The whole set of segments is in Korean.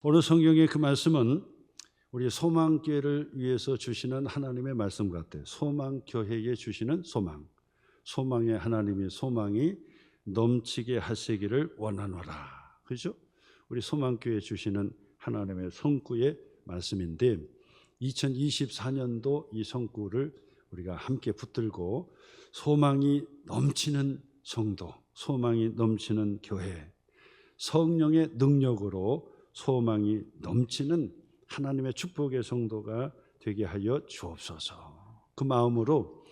오늘 성경의 그 말씀은 우리 소망교회를 위해서 주시는 하나님의 말씀 같아요. 소망교회에 주시는 소망. 소망의 하나님이 소망이 넘치게 하시기를 원하노라. 그죠? 우리 소망교회에 주시는 하나님의 성구의 말씀인데 2024년도 이 성구를 우리가 함께 붙들고 소망이 넘치는 성도, 소망이 넘치는 교회, 성령의 능력으로 소망이 넘치는 하나님의 축복의 성도가 되게 하여 주옵소서. 그 마음으로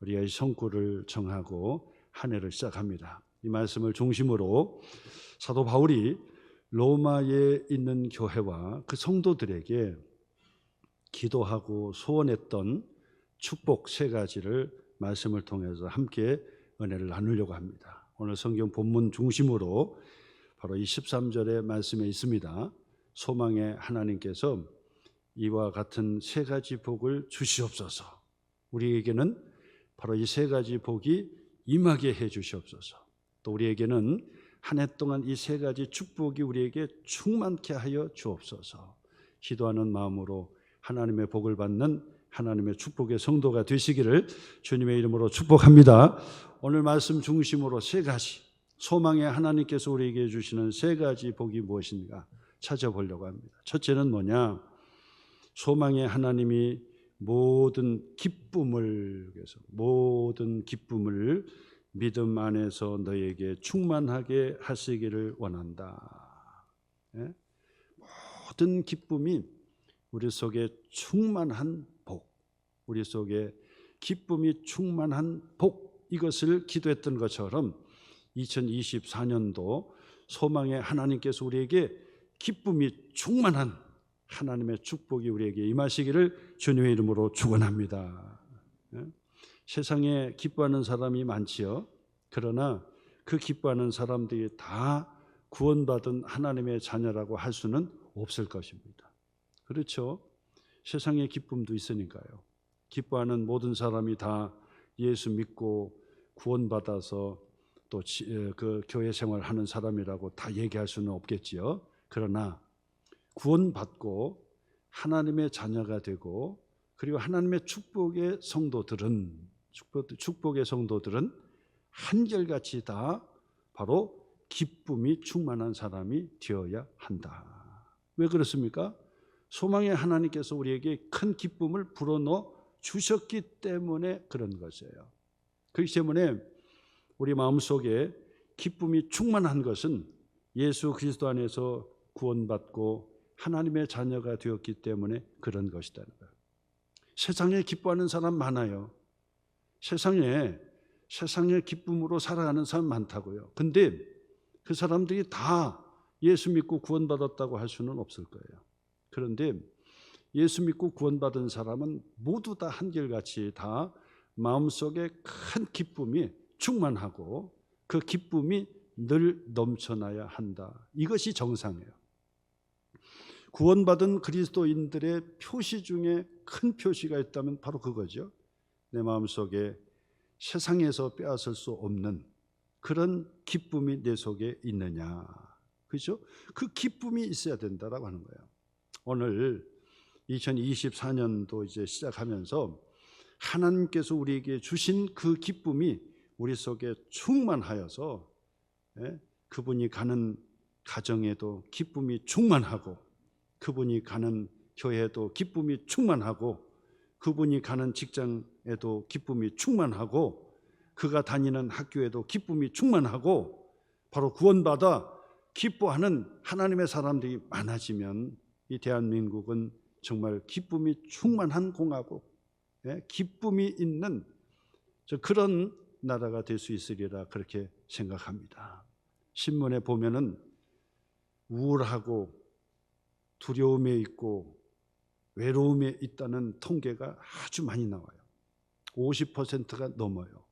우리가 이 성구를 정하고 한 해를 시작합니다. 이 말씀을 중심으로 사도 바울이 로마에 있는 교회와 그 성도들에게 기도하고 소원했던 축복 세 가지를 말씀을 통해서 함께 은혜를 나누려고 합니다. 오늘 성경 본문 중심으로 바로 이 13절의 말씀에 있습니다. 소망의 하나님께서 이와 같은 세 가지 복을 주시옵소서. 우리에게는 바로 이 세 가지 복이 임하게 해 주시옵소서. 또 우리에게는 한 해 동안 이 세 가지 축복이 우리에게 충만케 하여 주옵소서. 기도하는 마음으로 하나님의 복을 받는 하나님의 축복의 성도가 되시기를 주님의 이름으로 축복합니다. 오늘 말씀 중심으로 세 가지, 소망의 하나님께서 우리에게 주시는 세 가지 복이 무엇인가 찾아보려고 합니다. 첫째는 뭐냐? 소망의 하나님이 모든 기쁨을 믿음 안에서 너에게 충만하게 하시기를 원한다. 예? 모든 기쁨이 우리 속에 충만한 복, 우리 속에 기쁨이 충만한 복, 이것을 기도했던 것처럼 2024년도 소망의 하나님께서 우리에게 기쁨이 충만한 하나님의 축복이 우리에게 임하시기를 주님의 이름으로 축원합니다. 세상에 기뻐하는 사람이 많지요. 그러나 그 기뻐하는 사람들이 다 구원받은 하나님의 자녀라고 할 수는 없을 것입니다. 그렇죠? 세상에 기쁨도 있으니까요. 기뻐하는 모든 사람이 다 예수 믿고 구원받아서 또 그 교회 생활하는 사람이라고 다 얘기할 수는 없겠지요. 그러나 구원받고 하나님의 자녀가 되고 그리고 하나님의 축복의 성도들은 한결같이 다 바로 기쁨이 충만한 사람이 되어야 한다. 왜 그렇습니까? 소망의 하나님께서 우리에게 큰 기쁨을 불어넣어 주셨기 때문에 그런 것이에요. 그렇기 때문에 우리 마음속에 기쁨이 충만한 것은 예수 그리스도 안에서 구원받고 하나님의 자녀가 되었기 때문에 그런 것이라는 거예요. 세상에 기뻐하는 사람 많아요. 세상에 기쁨으로 살아가는 사람 많다고요. 근데 그 사람들이 다 예수 믿고 구원받았다고 할 수는 없을 거예요. 그런데 예수 믿고 구원받은 사람은 모두 다 한결같이 다 마음속에 큰 기쁨이 충만하고 그 기쁨이 늘 넘쳐나야 한다. 이것이 정상이에요. 구원받은 그리스도인들의 표시 중에 큰 표시가 있다면 바로 그거죠. 내 마음속에 세상에서 빼앗을 수 없는 그런 기쁨이 내 속에 있느냐. 그렇죠? 그 기쁨이 있어야 된다라고 하는 거예요. 오늘 2024년도 이제 시작하면서 하나님께서 우리에게 주신 그 기쁨이 우리 속에 충만하여서 그분이 가는 가정에도 기쁨이 충만하고 그분이 가는 교회에도 기쁨이 충만하고 그분이 가는 직장에도 기쁨이 충만하고 그가 다니는 학교에도 기쁨이 충만하고 바로 구원받아 기뻐하는 하나님의 사람들이 많아지면 이 대한민국은 정말 기쁨이 충만한 공화국, 기쁨이 있는 그런 나라가 될 수 있으리라 그렇게 생각합니다. 신문에 보면은 우울하고 두려움에 있고 외로움에 있다는 통계가 아주 많이 나와요. 50%가 넘어요.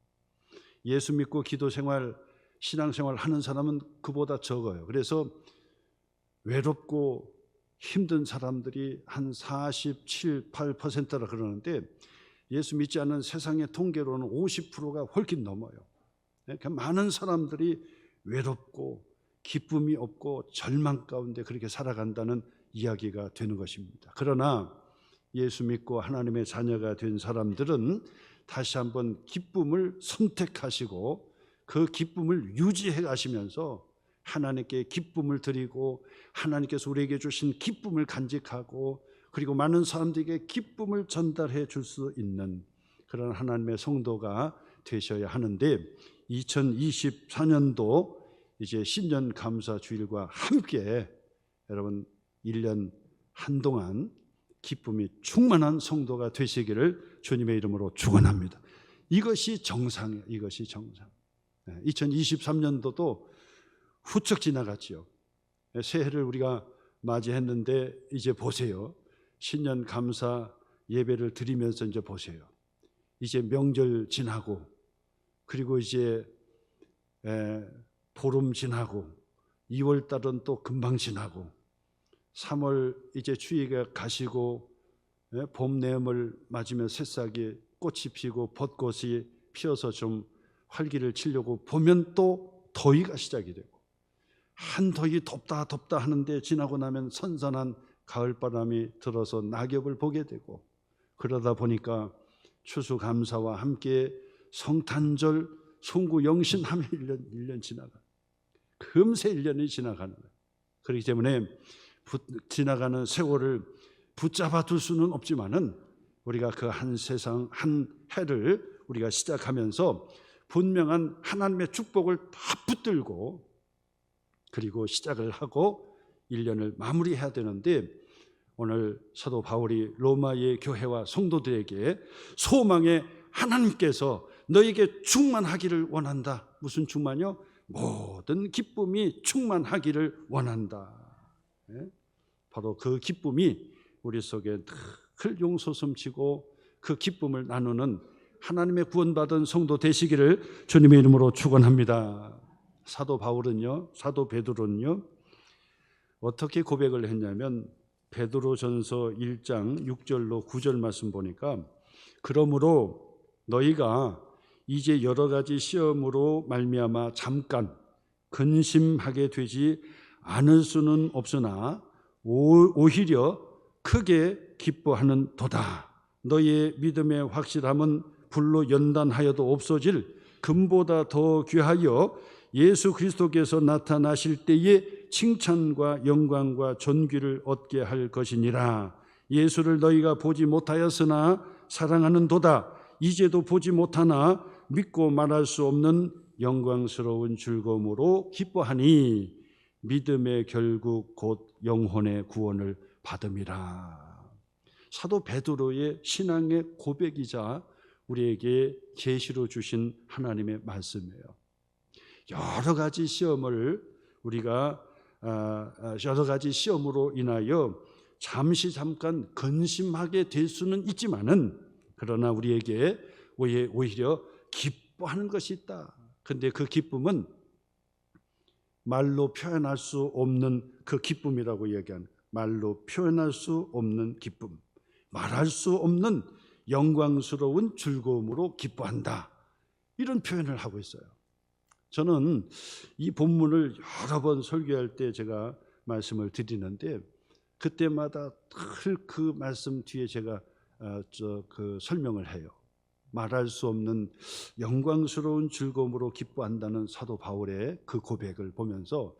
예수 믿고 기도 생활, 신앙 생활 하는 사람은 그보다 적어요. 그래서 외롭고 힘든 사람들이 한 47, 8%라 그러는데 예수 믿지 않는 세상의 통계로는 50%가 훨씬 넘어요. 그러니까 많은 사람들이 외롭고 기쁨이 없고 절망 가운데 그렇게 살아간다는 이야기가 되는 것입니다. 그러나 예수 믿고 하나님의 자녀가 된 사람들은 다시 한번 기쁨을 선택하시고 그 기쁨을 유지해 가시면서 하나님께 기쁨을 드리고 하나님께서 우리에게 주신 기쁨을 간직하고 그리고 많은 사람들에게 기쁨을 전달해 줄 수 있는 그런 하나님의 성도가 되셔야 하는데 2024년도 이제 신년 감사 주일과 함께 여러분 1년 한동안 기쁨이 충만한 성도가 되시기를 주님의 이름으로 축원합니다. 이것이 정상이에요. 이것이 정상. 2023년도도 훌쩍 지나갔지요. 새해를 우리가 맞이했는데 이제 보세요. 신년 감사 예배를 드리면서 이제 보세요. 이제 명절 지나고 그리고 이제 보름 지나고 2월 달은 또 금방 지나고 3월 이제 추위가 가시고 봄 내음을 맞으면 새싹이 꽃이 피고 벚꽃이 피어서 좀 활기를 치려고 보면 또 더위가 시작이 되고 한더위 덥다 하는데 지나고 나면 선선한 가을바람이 들어서 낙엽을 보게 되고 그러다 보니까 추수감사와 함께 성탄절 송구영신하며 1년 지나가 금세 1년이 지나가는 거예요. 그렇기 때문에 지나가는 세월을 붙잡아 둘 수는 없지만은 우리가 그 한 세상 한 해를 우리가 시작하면서 분명한 하나님의 축복을 다 붙들고 그리고 시작을 하고 1년을 마무리해야 되는데 오늘 사도 바울이 로마의 교회와 성도들에게 소망의 하나님께서 너에게 충만하기를 원한다. 무슨 충만이요? 모든 기쁨이 충만하기를 원한다. 바로 그 기쁨이 우리 속에 늘 용솟음치고 그 기쁨을 나누는 하나님의 구원받은 성도 되시기를 주님의 이름으로 축원합니다. 사도 바울은요, 사도 베드로는요 어떻게 고백을 했냐면 베드로전서 1장 6절로 9절 말씀 보니까 그러므로 너희가 이제 여러 가지 시험으로 말미암아 잠깐 근심하게 되지 않을 수는 없으나 오히려 크게 기뻐하는 도다. 너희의 믿음의 확실함은 불로 연단하여도 없어질 금보다 더 귀하여 예수 그리스도께서 나타나실 때에 칭찬과 영광과 존귀를 얻게 할 것이니라. 예수를 너희가 보지 못하였으나 사랑하는 도다. 이제도 보지 못하나 믿고 말할 수 없는 영광스러운 즐거움으로 기뻐하니 믿음의 결국 곧 영혼의 구원을 받음이라. 사도 베드로의 신앙의 고백이자 우리에게 계시로 주신 하나님의 말씀이에요. 여러 가지 시험을 우리가 여러 가지 시험으로 인하여 잠깐 근심하게 될 수는 있지만은 그러나 우리에게 오히려 기뻐하는 것이 있다. 그런데 그 기쁨은 말로 표현할 수 없는 그 기쁨이라고 얘기하는 말로 표현할 수 없는 기쁨, 말할 수 없는 영광스러운 즐거움으로 기뻐한다. 이런 표현을 하고 있어요. 저는 이 본문을 여러 번 설교할 때 제가 말씀을 드리는데 그때마다 늘 그 말씀 뒤에 제가 그 설명을 해요. 말할 수 없는 영광스러운 즐거움으로 기뻐한다는 사도 바울의 그 고백을 보면서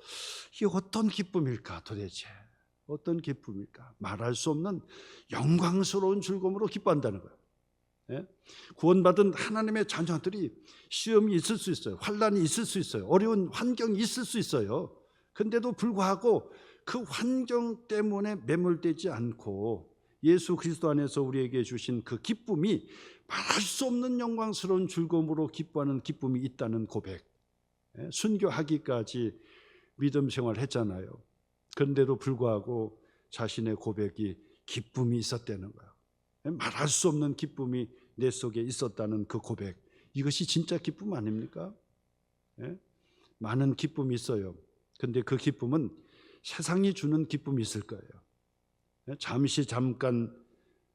이게 어떤 기쁨일까 도대체? 어떤 기쁨일까? 말할 수 없는 영광스러운 즐거움으로 기뻐한다는 거예요. 예? 구원받은 하나님의 자녀들이 시험이 있을 수 있어요. 환난이 있을 수 있어요. 어려운 환경이 있을 수 있어요. 근데도 불구하고 그 환경 때문에 매몰되지 않고 예수 그리스도 안에서 우리에게 주신 그 기쁨이 말할 수 없는 영광스러운 즐거움으로 기뻐하는 기쁨이 있다는 고백. 순교하기까지 믿음 생활을 했잖아요. 그런데도 불구하고 자신의 고백이 기쁨이 있었다는 거예요. 말할 수 없는 기쁨이 내 속에 있었다는 그 고백. 이것이 진짜 기쁨 아닙니까? 많은 기쁨이 있어요. 그런데 그 기쁨은 세상이 주는 기쁨이 있을 거예요. 잠깐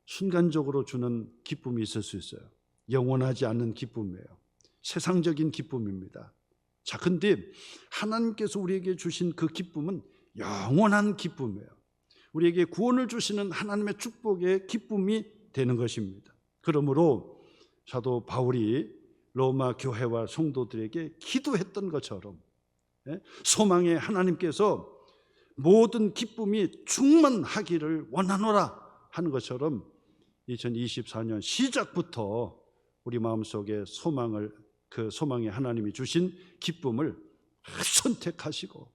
순간적으로 주는 기쁨이 있을 수 있어요. 영원하지 않는 기쁨이에요. 세상적인 기쁨입니다. 자, 근데 하나님께서 우리에게 주신 그 기쁨은 영원한 기쁨이에요. 우리에게 구원을 주시는 하나님의 축복의 기쁨이 되는 것입니다. 그러므로 사도 바울이 로마 교회와 성도들에게 기도했던 것처럼 소망의 하나님께서 모든 기쁨이 충만하기를 원하노라 하는 것처럼 2024년 시작부터 우리 마음속에 그 소망의 하나님이 주신 기쁨을 선택하시고,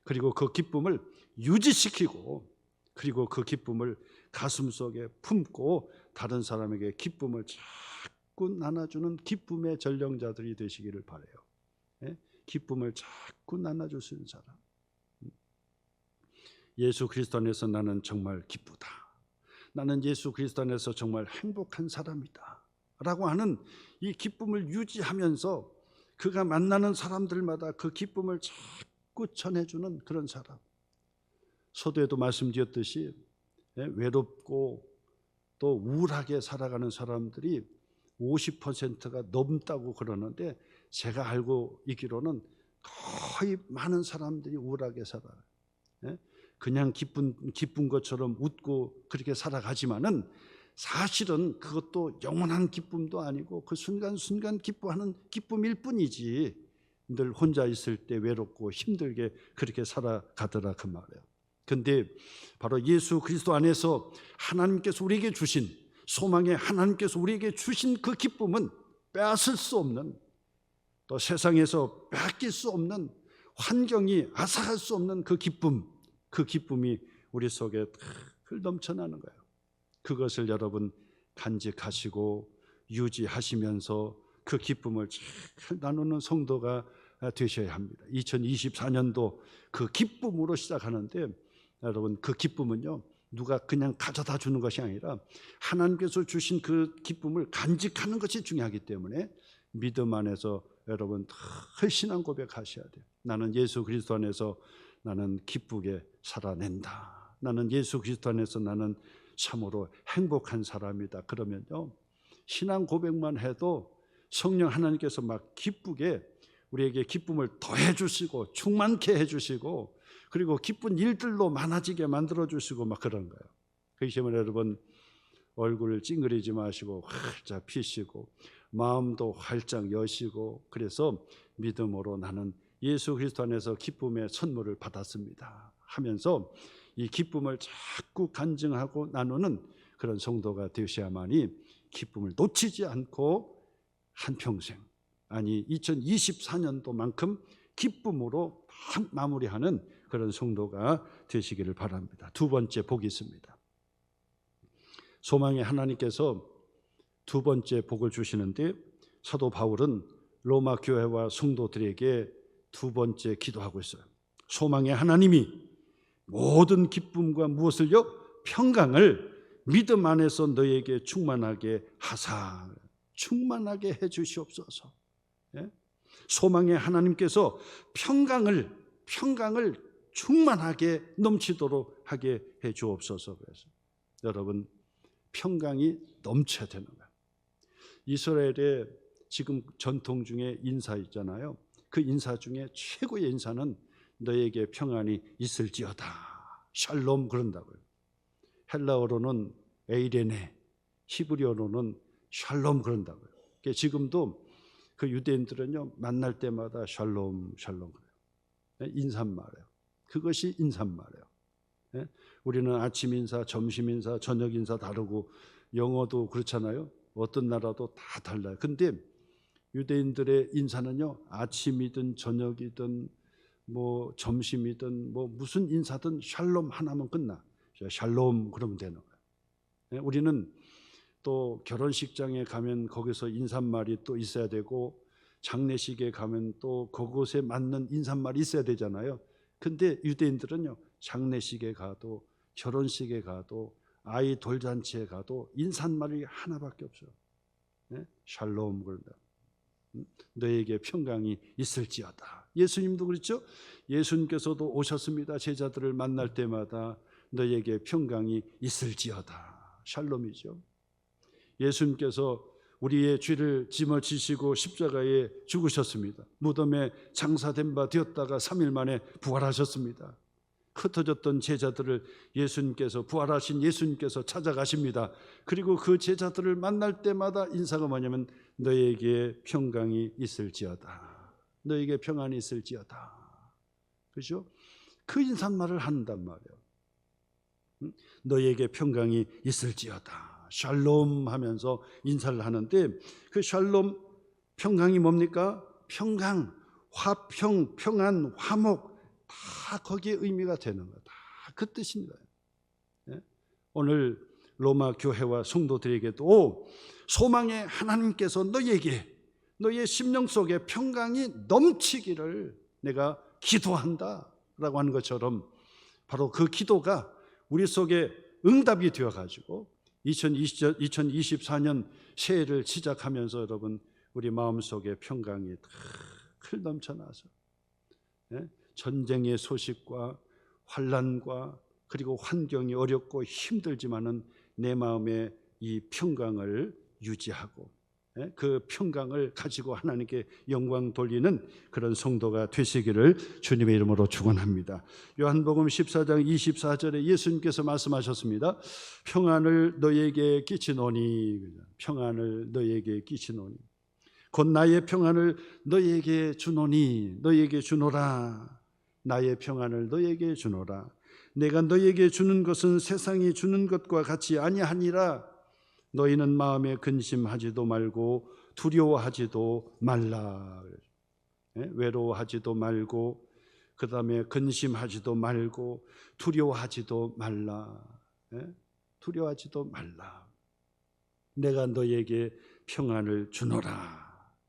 그리고 그 기쁨을 유지시키고, 그리고 그 기쁨을 가슴속에 품고 다른 사람에게 기쁨을 자꾸 나눠주는 기쁨의 전령자들이 되시기를 바라요. 기쁨을 자꾸 나눠줄 수 있는 사람. 예수 그리스도 안에서 나는 정말 기쁘다, 나는 예수 그리스도 안에서 정말 행복한 사람이다 라고 하는 이 기쁨을 유지하면서 그가 만나는 사람들마다 그 기쁨을 자꾸 전해주는 그런 사람. 서두에도 말씀드렸듯이 외롭고 또 우울하게 살아가는 사람들이 50%가 넘다고 그러는데, 제가 알고 있기로는 거의 많은 사람들이 우울하게 살아요. 그냥 기쁜 것처럼 웃고 그렇게 살아가지만은 사실은 그것도 영원한 기쁨도 아니고 그 순간순간 기뻐하는 기쁨일 뿐이지, 늘 혼자 있을 때 외롭고 힘들게 그렇게 살아가더라 그 말이에요. 근데 바로 예수 그리스도 안에서 하나님께서 우리에게 주신, 소망의 하나님께서 우리에게 주신 그 기쁨은 빼앗을 수 없는, 또 세상에서 빼앗길 수 없는, 환경이 앗아갈 수 없는 그 기쁨이 우리 속에 넘쳐나는 거예요. 그것을 여러분 간직하시고 유지하시면서 그 기쁨을 잘 나누는 성도가 되셔야 합니다. 2024년도 그 기쁨으로 시작하는데, 여러분 그 기쁨은요, 누가 그냥 가져다 주는 것이 아니라 하나님께서 주신 그 기쁨을 간직하는 것이 중요하기 때문에 믿음 안에서 여러분 신앙 고백하셔야 돼요. 나는 예수 그리스도 안에서 나는 기쁘게 살아낸다, 나는 예수 그리스도 안에서 나는 참으로 행복한 사람이다. 그러면요, 신앙 고백만 해도 성령 하나님께서 막 기쁘게 우리에게 기쁨을 더해 주시고 충만케 해 주시고, 그리고 기쁜 일들로 많아지게 만들어 주시고 막 그런 거예요. 그렇기 때문에 여러분 얼굴을 찡그리지 마시고 활짝 피시고 마음도 활짝 여시고, 그래서 믿음으로 나는 예수 그리스도 안에서 기쁨의 선물을 받았습니다 하면서 이 기쁨을 자꾸 간증하고 나누는 그런 성도가 되셔야만이 기쁨을 놓치지 않고 한평생, 아니 2024년도만큼 기쁨으로 마무리하는 그런 성도가 되시기를 바랍니다. 두 번째 복이 있습니다. 소망의 하나님께서 두 번째 복을 주시는데, 사도 바울은 로마 교회와 성도들에게 두 번째 기도하고 있어요. 소망의 하나님이 모든 기쁨과 무엇을요? 평강을 믿음 안에서 너에게 충만하게 하사, 충만하게 해 주시옵소서. 소망의 하나님께서 평강을 충만하게 넘치도록 하게 해 주옵소서. 그래서 여러분 평강이 넘쳐야 되는 거예요. 이스라엘의 지금 전통 중에 인사 있잖아요. 그 인사 중에 최고의 인사는 너에게 평안이 있을지어다, 샬롬 그런다고요. 헬라어로는 에이레네, 히브리어로는 샬롬 그런다고요. 지금도 그 유대인들은요, 만날 때마다 샬롬 그래요. 인사말이에요. 그것이 인사말이에요. 우리는 아침 인사, 점심 인사, 저녁 인사 다르고, 영어도 그렇잖아요. 어떤 나라도 다 달라요. 근데 유대인들의 인사는요, 아침이든 저녁이든 뭐 점심이든 뭐 무슨 인사든 샬롬 하나면 끝나. 샬롬 그러면 되는 거예요. 우리는 또 결혼식장에 가면 거기서 인사말이 또 있어야 되고, 장례식에 가면 또 그곳에 맞는 인사말이 있어야 되잖아요. 근데 유대인들은요, 장례식에 가도 결혼식에 가도 아이 돌잔치에 가도 인사말이 하나밖에 없어요. 샬롬 그런다. 너에게 평강이 있을지어다. 예수님도 그렇죠. 예수님께서도 오셨습니다. 제자들을 만날 때마다 너에게 평강이 있을지어다. 샬롬이죠. 예수님께서 우리의 죄를 짊어지시고 십자가에 죽으셨습니다. 무덤에 장사된 바 되었다가 3일 만에 부활하셨습니다. 흩어졌던 제자들을 예수님께서, 부활하신 예수님께서 찾아가십니다. 그리고 그 제자들을 만날 때마다 인사가 뭐냐면 너에게 평강이 있을지어다, 너에게 평안이 있을지어다. 그렇죠? 그 인사말을 한단 말이에요. 너에게 평강이 있을지어다, 샬롬 하면서 인사를 하는데, 그 샬롬, 평강이 뭡니까? 평강, 화평, 평안, 화목, 다 거기에 의미가 되는 거예요. 다 그 뜻인 거예요. 오늘 로마 교회와 성도들에게도 소망의 하나님께서 너희에게, 너희의 심령 속에 평강이 넘치기를 내가 기도한다 라고 하는 것처럼, 바로 그 기도가 우리 속에 응답이 되어가지고 2024년 새해를 시작하면서 여러분, 우리 마음속에 평강이 탁 넘쳐나서 전쟁의 소식과 환난과 그리고 환경이 어렵고 힘들지만은 내 마음에 이 평강을 유지하고 그 평강을 가지고 하나님께 영광 돌리는 그런 성도가 되시기를 주님의 이름으로 축원합니다. 요한복음 14장 24절에 예수님께서 말씀하셨습니다. 평안을 너희에게 끼치노니, 평안을 너희에게 끼치노니, 곧 나의 평안을 너희에게 주노니, 너희에게 주노라. 나의 평안을 너희에게 주노라. 내가 너희에게 주는 것은 세상이 주는 것과 같이 아니하니라. 너희는 마음에 근심하지도 말고 두려워하지도 말라. 외로워하지도 말고, 그 다음에 근심하지도 말고 두려워하지도 말라. 두려워하지도 말라. 내가 너희에게 평안을 주노라.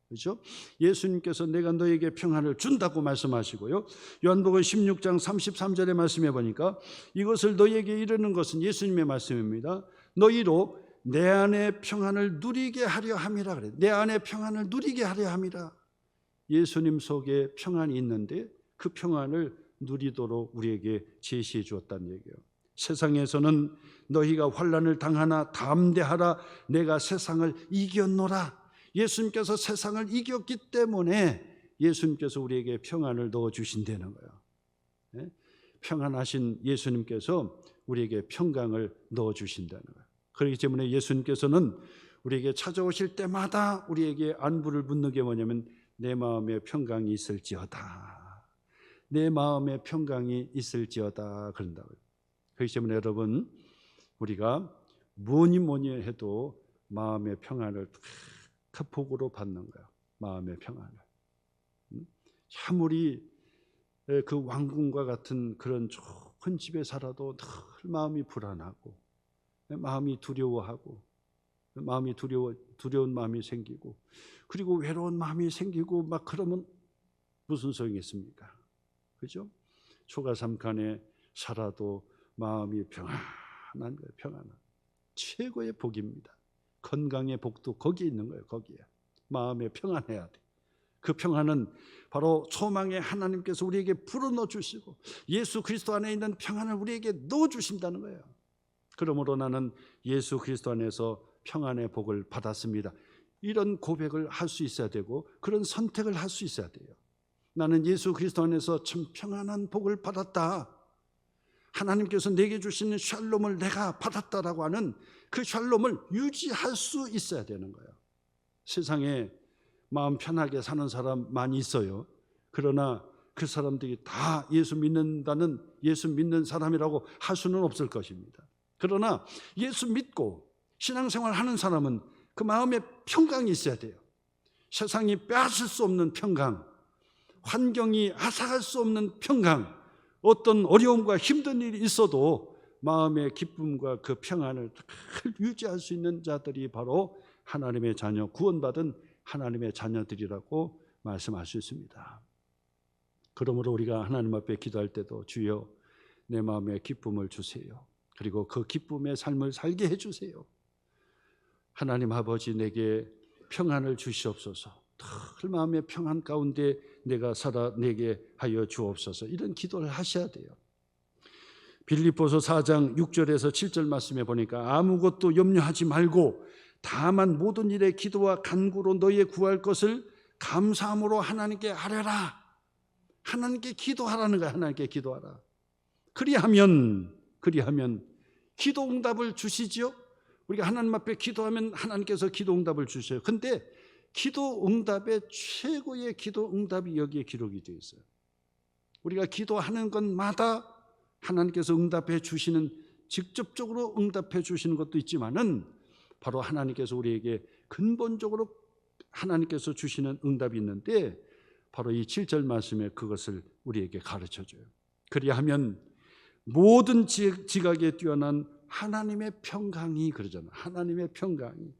그렇죠? 예수님께서 내가 너에게 평안을 준다고 말씀하시고요. 요한복음 16장 33절에 말씀해 보니까 이것을 너희에게 이르는 것은 예수님의 말씀입니다. 너희로 내 안에 평안을 누리게 하려 함이라 그래요. 내 안에 평안을 누리게 하려 함이라. 예수님 속에 평안이 있는데 그 평안을 누리도록 우리에게 제시해 주었다는 얘기예요. 세상에서는 너희가 환난을 당하나 담대하라, 내가 세상을 이겼노라. 예수님께서 세상을 이겼기 때문에 예수님께서 우리에게 평안을 넣어주신다는 거예요. 평안하신 예수님께서 우리에게 평강을 넣어주신다는 거예요. 그렇기 때문에 예수님께서는 우리에게 찾아오실 때마다 우리에게 안부를 묻는 게 뭐냐면 내 마음에 평강이 있을지어다, 내 마음에 평강이 있을지어다 그런다고요. 그렇기 때문에 여러분, 우리가 뭐니 해도 마음의 평안을 그 복으로 받는 거야. 마음의 평안을. 아무리 그 왕궁과 같은 그런 좋은 집에 살아도 늘 마음이 불안하고, 마음이 두려워하고, 마음이 두려운 마음이 생기고, 그리고 외로운 마음이 생기고 막 그러면 무슨 소용이 있습니까? 그죠? 초가삼간에 살아도 마음이 평안한 거예요. 평안한 최고의 복입니다. 건강의 복도 거기에 있는 거예요. 거기에 마음에 평안해야 돼. 그 평안은 바로 소망의 하나님께서 우리에게 불어넣어 주시고 예수 그리스도 안에 있는 평안을 우리에게 넣어 주신다는 거예요. 그러므로 나는 예수 그리스도 안에서 평안의 복을 받았습니다. 이런 고백을 할 수 있어야 되고 그런 선택을 할 수 있어야 돼요. 나는 예수 그리스도 안에서 참 평안한 복을 받았다. 하나님께서 내게 주시는 샬롬을 내가 받았다라고 하는 그 샬롬을 유지할 수 있어야 되는 거예요. 세상에 마음 편하게 사는 사람 많이 있어요. 그러나 그 사람들이 다 예수 믿는 사람이라고 할 수는 없을 것입니다. 그러나 예수 믿고 신앙생활 하는 사람은 그 마음에 평강이 있어야 돼요. 세상이 빼앗을 수 없는 평강, 환경이 앗아갈 수 없는 평강, 어떤 어려움과 힘든 일이 있어도 마음의 기쁨과 그 평안을 유지할 수 있는 자들이 바로 하나님의 자녀, 구원받은 하나님의 자녀들이라고 말씀할 수 있습니다. 그러므로 우리가 하나님 앞에 기도할 때도 주여 내 마음에 기쁨을 주세요. 그리고 그 기쁨의 삶을 살게 해주세요. 하나님 아버지, 내게 평안을 주시옵소서. 늘 마음의 평안 가운데 내가 살아내게 하여 주옵소서. 이런 기도를 하셔야 돼요. 빌립보서 4장 6절에서 7절 말씀에 보니까 아무것도 염려하지 말고 다만 모든 일에 기도와 간구로 너희의 구할 것을 감사함으로 하나님께 아뢰라. 하나님께 기도하라는 거야. 하나님께 기도하라. 그리하면 기도 응답을 주시지요. 우리가 하나님 앞에 기도하면 하나님께서 기도 응답을 주셔요. 근데 기도 응답의 최고의 기도 응답이 여기에 기록이 되어 있어요. 우리가 기도하는 것마다 하나님께서 응답해 주시는, 직접적으로 응답해 주시는 것도 있지만은 바로 하나님께서 우리에게 근본적으로 하나님께서 주시는 응답이 있는데 바로 이 7절 말씀에 그것을 우리에게 가르쳐 줘요. 그리하면 모든 지각에 뛰어난 하나님의 평강이, 그러잖아요. 하나님의 평강이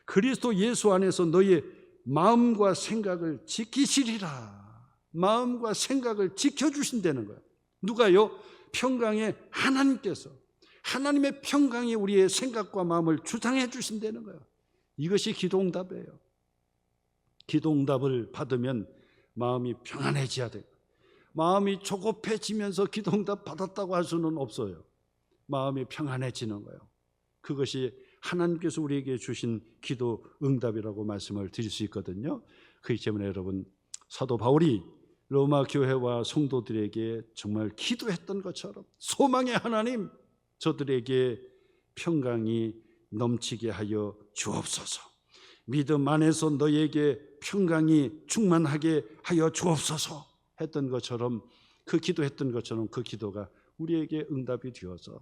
그리스도 예수 안에서 너희의 마음과 생각을 지키시리라. 마음과 생각을 지켜주신다는 거예요. 누가요? 평강의 하나님께서, 하나님의 평강이 우리의 생각과 마음을 주장해 주신다는 거예요. 이것이 기도응답이에요. 기도응답을 받으면 마음이 평안해져야 돼요. 마음이 조급해지면서 기도응답 받았다고 할 수는 없어요. 마음이 평안해지는 거예요. 그것이 하나님께서 우리에게 주신 기도응답이라고 말씀을 드릴 수 있거든요. 그렇기 때문에 여러분, 사도 바울이 로마 교회와 성도들에게 정말 기도했던 것처럼 소망의 하나님, 저들에게 평강이 넘치게 하여 주옵소서. 믿음 안에서 너희에게 평강이 충만하게 하여 주옵소서 했던 것처럼, 그 기도했던 것처럼 그 기도가 우리에게 응답이 되어서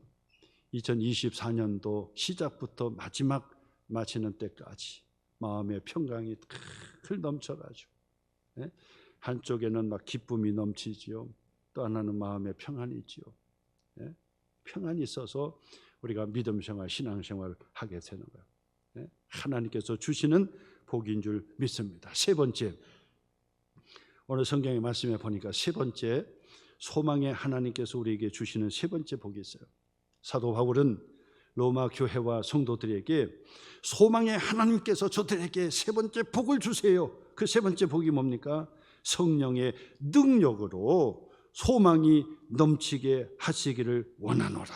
2024년도 시작부터 마지막 마치는 때까지 마음의 평강이 늘 넘쳐가지고, 한쪽에는 막 기쁨이 넘치지요. 또 하나는 마음의 평안이 있지요. 평안이 있어서 우리가 믿음 생활, 신앙 생활을 하게 되는 거예요. 하나님께서 주시는 복인 줄 믿습니다. 세 번째, 오늘 성경의 말씀에 보니까 세 번째, 소망의 하나님께서 우리에게 주시는 세 번째 복이 있어요. 사도 바울은 로마 교회와 성도들에게 소망의 하나님께서 저들에게 세 번째 복을 주세요. 그 세 번째 복이 뭡니까? 성령의 능력으로 소망이 넘치게 하시기를 원하노라.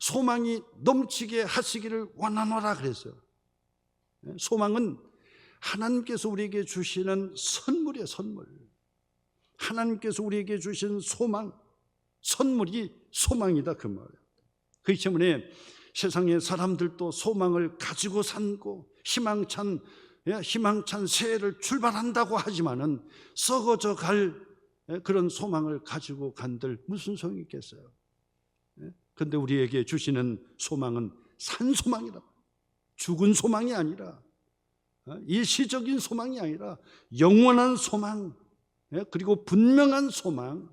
소망이 넘치게 하시기를 원하노라 그랬어요. 소망은 하나님께서 우리에게 주시는 선물이에요. 선물. 하나님께서 우리에게 주신 소망, 선물이 소망이다 그 말이에요. 그렇기 때문에 세상의 사람들도 소망을 가지고 살고 희망찬 새해를 출발한다고 하지만은 썩어져 갈 그런 소망을 가지고 간들 무슨 소용이 있겠어요? 그런데 우리에게 주시는 소망은 산 소망이라고. 죽은 소망이 아니라, 일시적인 소망이 아니라 영원한 소망, 그리고 분명한 소망,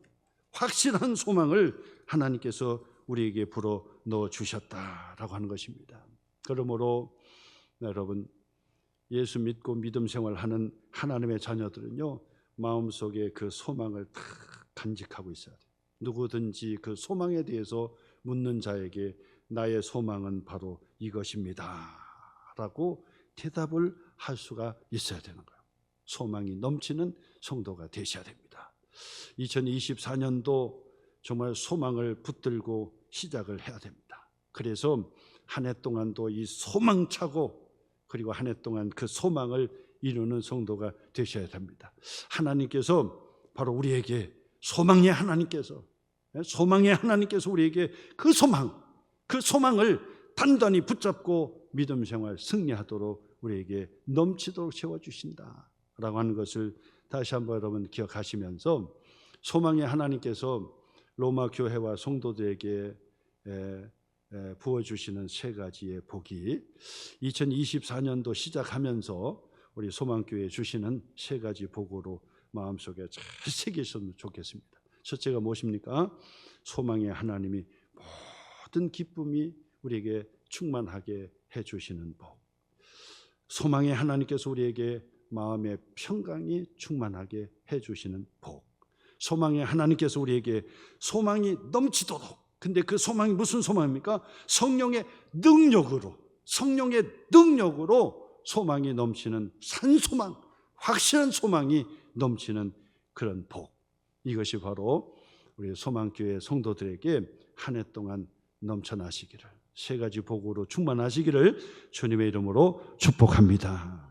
확실한 소망을 하나님께서 우리에게 불어 넣어 주셨다라고 하는 것입니다. 그러므로 여러분, 예수 믿고 믿음 생활하는 하나님의 자녀들은요, 마음속에 그 소망을 다 간직하고 있어야 돼요. 누구든지 그 소망에 대해서 묻는 자에게 나의 소망은 바로 이것입니다 라고 대답을 할 수가 있어야 되는 거예요. 소망이 넘치는 성도가 되셔야 됩니다. 2024년도 정말 소망을 붙들고 시작을 해야 됩니다. 그래서 한 해 동안도 이 소망차고, 그리고 한 해 동안 그 소망을 이루는 성도가 되셔야 됩니다. 하나님께서 바로 우리에게 소망의 하나님께서 우리에게 그 소망을 단단히 붙잡고 믿음 생활 승리하도록 우리에게 넘치도록 채워주신다라고 하는 것을 다시 한번 여러분 기억하시면서, 소망의 하나님께서 로마 교회와 성도들에게 부어주시는 세 가지의 복이 2024년도 시작하면서 우리 소망교회에 주시는 세 가지 복으로 마음속에 잘 새기셨으면 좋겠습니다. 첫째가 무엇입니까? 소망의 하나님이 모든 기쁨이 우리에게 충만하게 해주시는 복. 소망의 하나님께서 우리에게 마음의 평강이 충만하게 해주시는 복. 소망의 하나님께서 우리에게 소망이 넘치도록, 근데 그 소망이 무슨 소망입니까? 성령의 능력으로 소망이 넘치는 산소망, 확실한 소망이 넘치는 그런 복. 이것이 바로 우리 소망교회 성도들에게 한 해 동안 넘쳐나시기를, 세 가지 복으로 충만하시기를 주님의 이름으로 축복합니다.